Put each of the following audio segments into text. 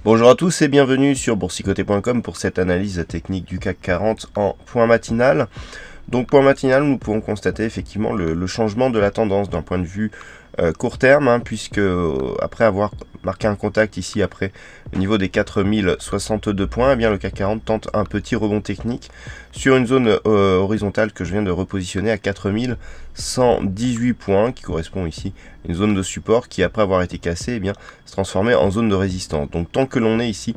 Bonjour à tous et bienvenue sur boursicoté.com pour cette analyse technique du CAC 40 en point matinal. Donc point matinal, nous pouvons constater effectivement le changement de la tendance d'un point de vue court terme, puisque après avoir marqué un contact ici après le niveau des 4062 points, eh bien le CAC 40 tente un petit rebond technique sur une zone horizontale que je viens de repositionner à 4118 points, qui correspond ici à une zone de support qui, après avoir été cassée, eh bien se transformait en zone de résistance. Donc tant que l'on est ici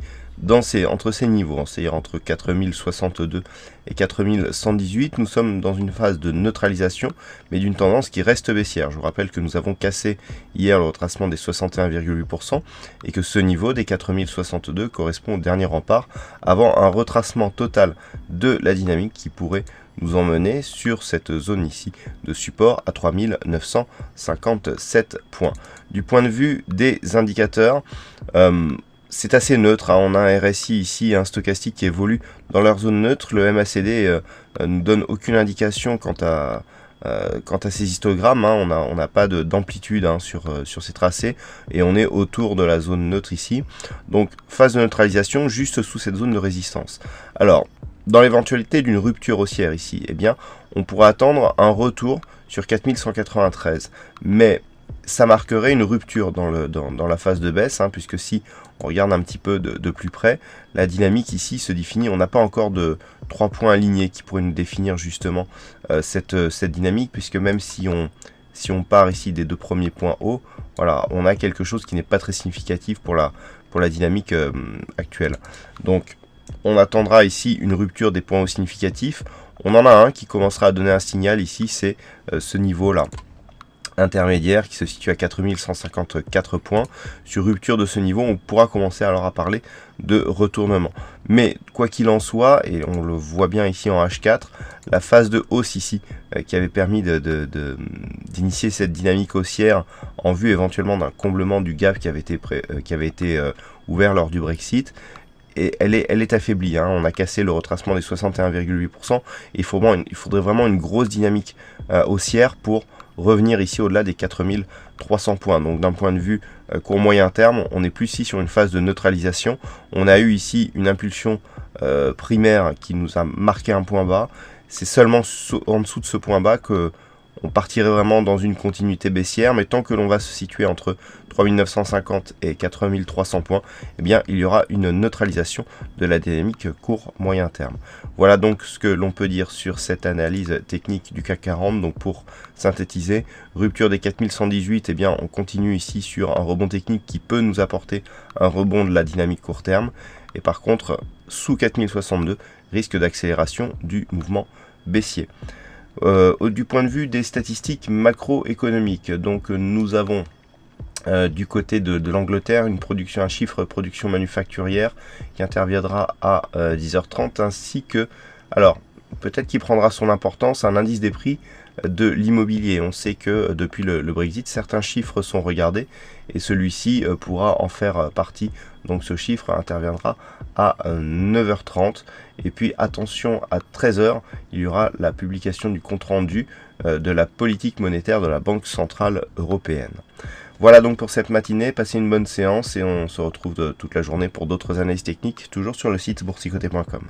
entre ces niveaux, c'est-à-dire entre 4062 et 4118, nous sommes dans une phase de neutralisation, mais d'une tendance qui reste baissière. Je vous rappelle que nous avons cassé hier le retracement des 61,8% et que ce niveau des 4062 correspond au dernier rempart avant un retracement total de la dynamique qui pourrait nous emmener sur cette zone ici de support à 3957 points. Du point de vue des indicateurs, c'est assez neutre, on a un RSI ici, un stochastique qui évolue dans leur zone neutre. Le MACD nous donne aucune indication quant à ces histogrammes, on n'a pas d'amplitude sur ces tracés et on est autour de la zone neutre ici. Donc phase de neutralisation juste sous cette zone de résistance. Alors, dans l'éventualité d'une rupture haussière ici, eh bien, on pourra attendre un retour sur 4193, mais ça marquerait une rupture dans la phase de baisse, puisque si on regarde un petit peu de plus près, la dynamique ici se définit, on n'a pas encore de 3 points alignés qui pourraient nous définir justement cette dynamique, puisque même si on part ici des deux premiers points hauts, voilà, on a quelque chose qui n'est pas très significatif pour la dynamique actuelle. Donc on attendra ici une rupture des points hauts significatifs. On en a un qui commencera à donner un signal ici, c'est ce niveau-là intermédiaire qui se situe à 4154 points. Sur rupture de ce niveau, on pourra commencer alors à parler de retournement. Mais quoi qu'il en soit, et on le voit bien ici en H4, la phase de hausse ici qui avait permis d'initier cette dynamique haussière en vue éventuellement d'un comblement du gap qui avait été ouvert lors du Brexit, et elle est affaiblie, on a cassé le retracement des 61,8%, il faudrait vraiment une grosse dynamique haussière pour revenir ici au-delà des 4300 points. Donc d'un point de vue court moyen terme, on est plus ici sur une phase de neutralisation. On a eu ici une impulsion primaire qui nous a marqué un point bas. C'est seulement en dessous de ce point bas que on partirait vraiment dans une continuité baissière, mais tant que l'on va se situer entre 3950 et 4300 points, eh bien, il y aura une neutralisation de la dynamique court-moyen terme. Voilà donc ce que l'on peut dire sur cette analyse technique du CAC 40. Donc pour synthétiser, rupture des 4118, eh bien, on continue ici sur un rebond technique qui peut nous apporter un rebond de la dynamique court terme. Et par contre, sous 4062, risque d'accélération du mouvement baissier. Du point de vue des statistiques macroéconomiques, donc nous avons du côté de l'Angleterre un chiffre production manufacturière qui interviendra à 10h30, ainsi que, alors peut-être qu'il prendra son importance, un indice des prix de l'immobilier. On sait que depuis le Brexit, certains chiffres sont regardés et celui-ci pourra en faire partie. Donc ce chiffre interviendra à 9h30. Et puis attention, à 13h, il y aura la publication du compte-rendu de la politique monétaire de la Banque Centrale Européenne. Voilà donc pour cette matinée, passez une bonne séance et on se retrouve toute la journée pour d'autres analyses techniques, toujours sur le site boursicoté.com.